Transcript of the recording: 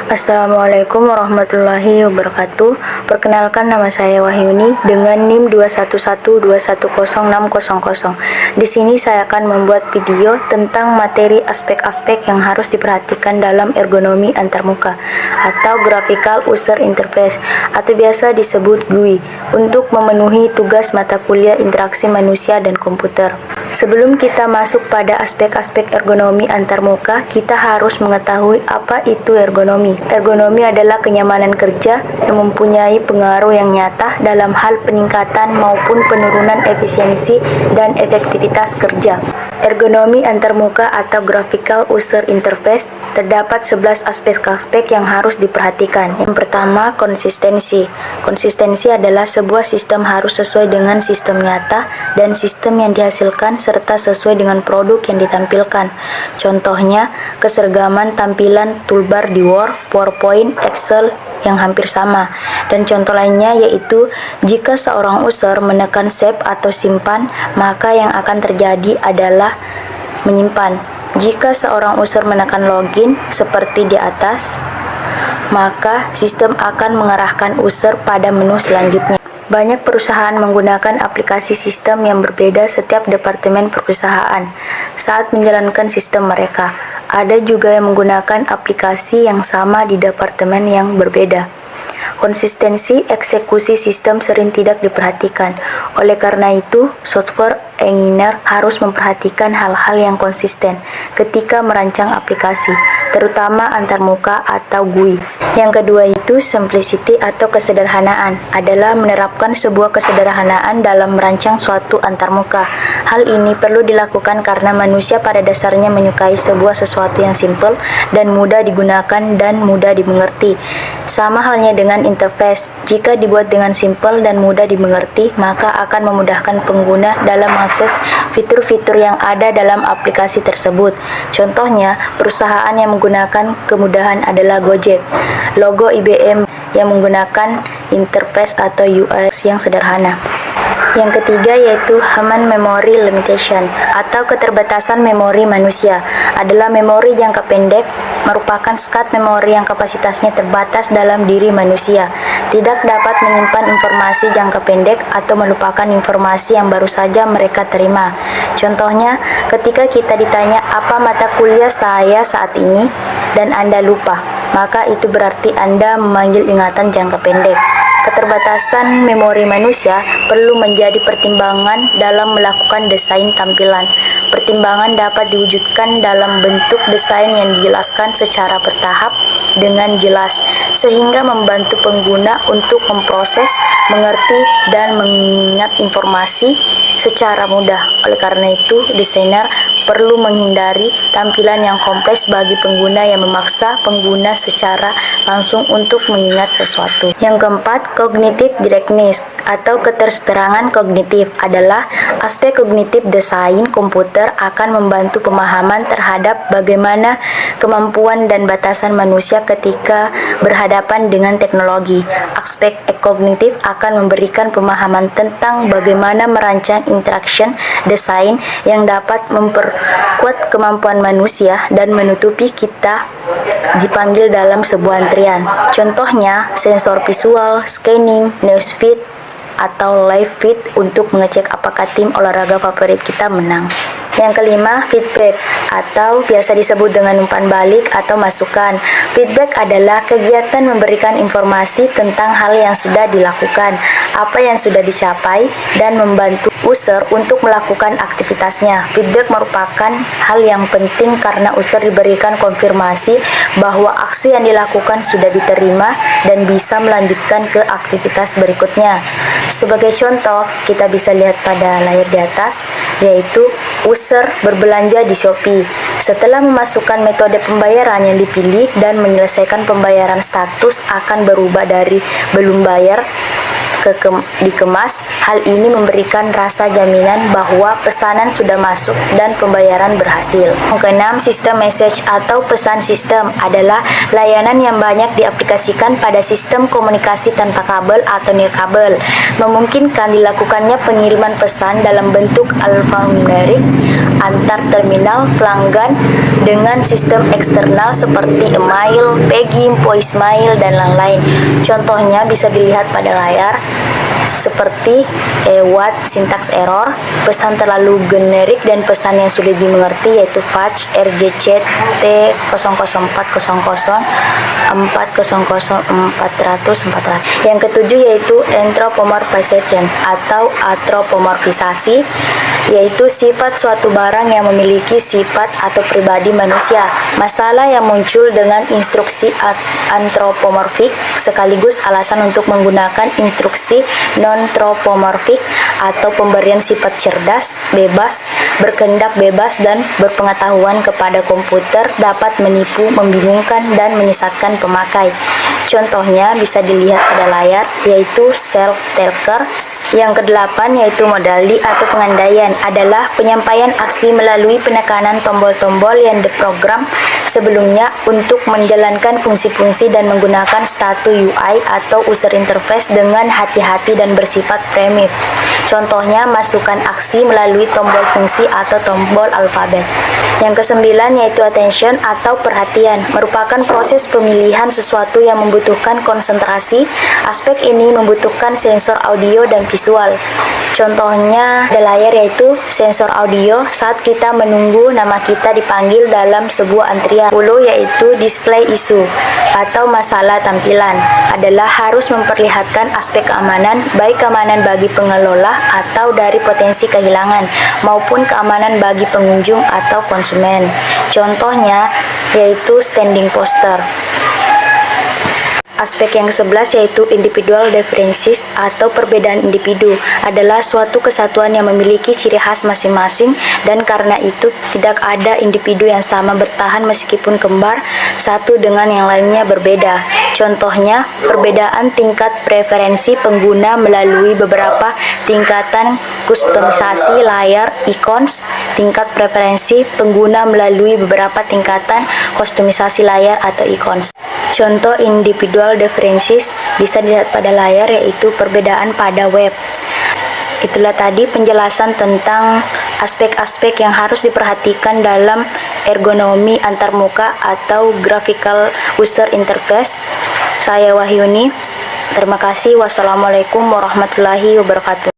Assalamualaikum warahmatullahi wabarakatuh. Perkenalkan, nama saya Wahyuni dengan NIM 211210600. Di sini saya akan membuat video tentang materi aspek-aspek yang harus diperhatikan dalam ergonomi antarmuka atau Graphical User Interface atau biasa disebut GUI untuk memenuhi tugas mata kuliah interaksi manusia dan komputer. Sebelum kita masuk pada aspek-aspek ergonomi antarmuka, kita harus mengetahui apa itu ergonomi. Ergonomi adalah kenyamanan kerja yang mempunyai pengaruh yang nyata dalam hal peningkatan maupun penurunan efisiensi dan efektivitas kerja. Ergonomi antarmuka atau Graphical User Interface terdapat 11 aspek-aspek yang harus diperhatikan. Yang pertama, konsistensi. Konsistensi adalah sebuah sistem harus sesuai dengan sistem nyata dan sistem yang dihasilkan serta sesuai dengan produk yang ditampilkan. Contohnya, keseragaman tampilan toolbar di Word, PowerPoint, Excel yang hampir sama. Dan contoh lainnya yaitu jika seorang user menekan save atau simpan, maka yang akan terjadi adalah menyimpan. Jika seorang user menekan login seperti di atas, maka sistem akan mengarahkan user pada menu selanjutnya. Banyak perusahaan menggunakan aplikasi sistem yang berbeda setiap departemen perusahaan saat menjalankan sistem mereka. Ada juga yang menggunakan aplikasi yang sama di departemen yang berbeda. Konsistensi eksekusi sistem sering tidak diperhatikan. Oleh karena itu, software engineer harus memperhatikan hal-hal yang konsisten ketika merancang aplikasi, terutama antarmuka atau GUI. Yang kedua itu simplicity atau kesederhanaan, adalah menerapkan sebuah kesederhanaan dalam merancang suatu antarmuka. Hal ini perlu dilakukan karena manusia pada dasarnya menyukai sebuah sesuatu yang simple dan mudah digunakan dan mudah dimengerti. Sama halnya dengan interface, jika dibuat dengan simple dan mudah dimengerti, maka akan memudahkan pengguna dalam mengakses fitur-fitur yang ada dalam aplikasi tersebut. Contohnya, perusahaan yang menggunakan kemudahan adalah Gojek. Logo IBM yang menggunakan interface atau UI yang sederhana. Yang ketiga yaitu human memory limitation atau keterbatasan memori manusia, adalah memori jangka pendek, merupakan skat memori yang kapasitasnya terbatas dalam diri manusia, tidak dapat menyimpan informasi jangka pendek atau melupakan informasi yang baru saja mereka terima. Contohnya, ketika kita ditanya apa mata kuliah saya saat ini dan Anda lupa, maka itu berarti Anda memanggil ingatan jangka pendek. Keterbatasan memori manusia perlu menjadi pertimbangan dalam melakukan desain tampilan. Pertimbangan dapat diwujudkan dalam bentuk desain yang dijelaskan secara bertahap dengan jelas, sehingga membantu pengguna untuk memproses, mengerti, dan mengingat informasi secara mudah. Oleh karena itu, desainer perlu menghindari tampilan yang kompleks bagi pengguna yang memaksa pengguna secara langsung untuk mengingat sesuatu. Yang keempat, cognitive directness atau keterseterangan kognitif, adalah aspek kognitif desain komputer akan membantu pemahaman terhadap bagaimana kemampuan dan batasan manusia ketika berhadapan dengan teknologi. Aspek kognitif akan memberikan pemahaman tentang bagaimana merancang interaction desain yang dapat memperkuat kemampuan manusia dan menutupi kita dipanggil dalam sebuah antrian. Contohnya, sensor visual, scanning, news feed, atau live feed untuk mengecek apakah tim olahraga favorit kita menang. Yang kelima, feedback atau biasa disebut dengan umpan balik atau masukan. Feedback adalah kegiatan memberikan informasi tentang hal yang sudah dilakukan, apa yang sudah dicapai, dan membantu user untuk melakukan aktivitasnya. Feedback merupakan hal yang penting karena user diberikan konfirmasi bahwa aksi yang dilakukan sudah diterima dan bisa melanjutkan ke aktivitas berikutnya. Sebagai contoh, kita bisa lihat pada layar di atas, yaitu user berbelanja di Shopee. Setelah memasukkan metode pembayaran yang dipilih dan menyelesaikan pembayaran, status akan berubah dari belum bayar dikemas. Hal ini memberikan rasa jaminan bahwa pesanan sudah masuk dan pembayaran berhasil. Keenam, sistem message atau pesan sistem adalah layanan yang banyak diaplikasikan pada sistem komunikasi tanpa kabel atau nirkabel, memungkinkan dilakukannya pengiriman pesan dalam bentuk alfanumerik antar terminal pelanggan dengan sistem eksternal seperti email, paging, voicemail, dan lain-lain. Contohnya bisa dilihat pada layar seperti EWAT sintaks error, pesan terlalu generik dan pesan yang sulit dimengerti, yaitu fetch RJC T00400 400 Yang ketujuh yaitu anthropomorphization atau anthropomorfisasi, yaitu sifat suatu barang yang memiliki sifat atau pribadi manusia. Masalah yang muncul dengan instruksi anthropomorfik sekaligus alasan untuk menggunakan instruksi non-anthropomorfik atau pemberian sifat cerdas, bebas, berkehendak bebas, dan berpengetahuan kepada komputer dapat menipu, membingungkan, dan menyesatkan pemakai. Contohnya bisa dilihat pada layar, yaitu self-talker. Yang kedelapan yaitu modality atau pengandaian, adalah penyampaian aksi melalui penekanan tombol-tombol yang diprogram sebelumnya untuk menjalankan fungsi-fungsi dan menggunakan status UI atau user interface dengan hati-hati dan bersifat primitif. Contohnya masukkan aksi melalui tombol fungsi atau tombol alfabet. Yang kesembilan yaitu attention atau perhatian, merupakan proses pemilihan sesuatu yang membutuhkan konsentrasi. Aspek ini membutuhkan sensor audio dan visual. Contohnya di layar yaitu sensor audio saat kita menunggu nama kita dipanggil dalam sebuah antrian. 10 yaitu display isu atau masalah tampilan, adalah harus memperlihatkan aspek keamanan, baik keamanan bagi pengelola atau dari potensi kehilangan, maupun keamanan bagi pengunjung atau konsumen. Contohnya yaitu standing poster. Aspek yang ke-11 yaitu individual differences atau perbedaan individu, adalah suatu kesatuan yang memiliki ciri khas masing-masing dan karena itu tidak ada individu yang sama bertahan meskipun kembar satu dengan yang lainnya berbeda. Contohnya perbedaan tingkat preferensi pengguna melalui beberapa tingkatan kustomisasi layar icons, tingkat preferensi pengguna melalui beberapa tingkatan kustomisasi layar atau icons. Contoh individual differences bisa dilihat pada layar, yaitu perbedaan pada web. Itulah tadi penjelasan tentang aspek-aspek yang harus diperhatikan dalam ergonomi antarmuka atau graphical user interface. Saya Wahyuni, terima kasih. Wassalamualaikum warahmatullahi wabarakatuh.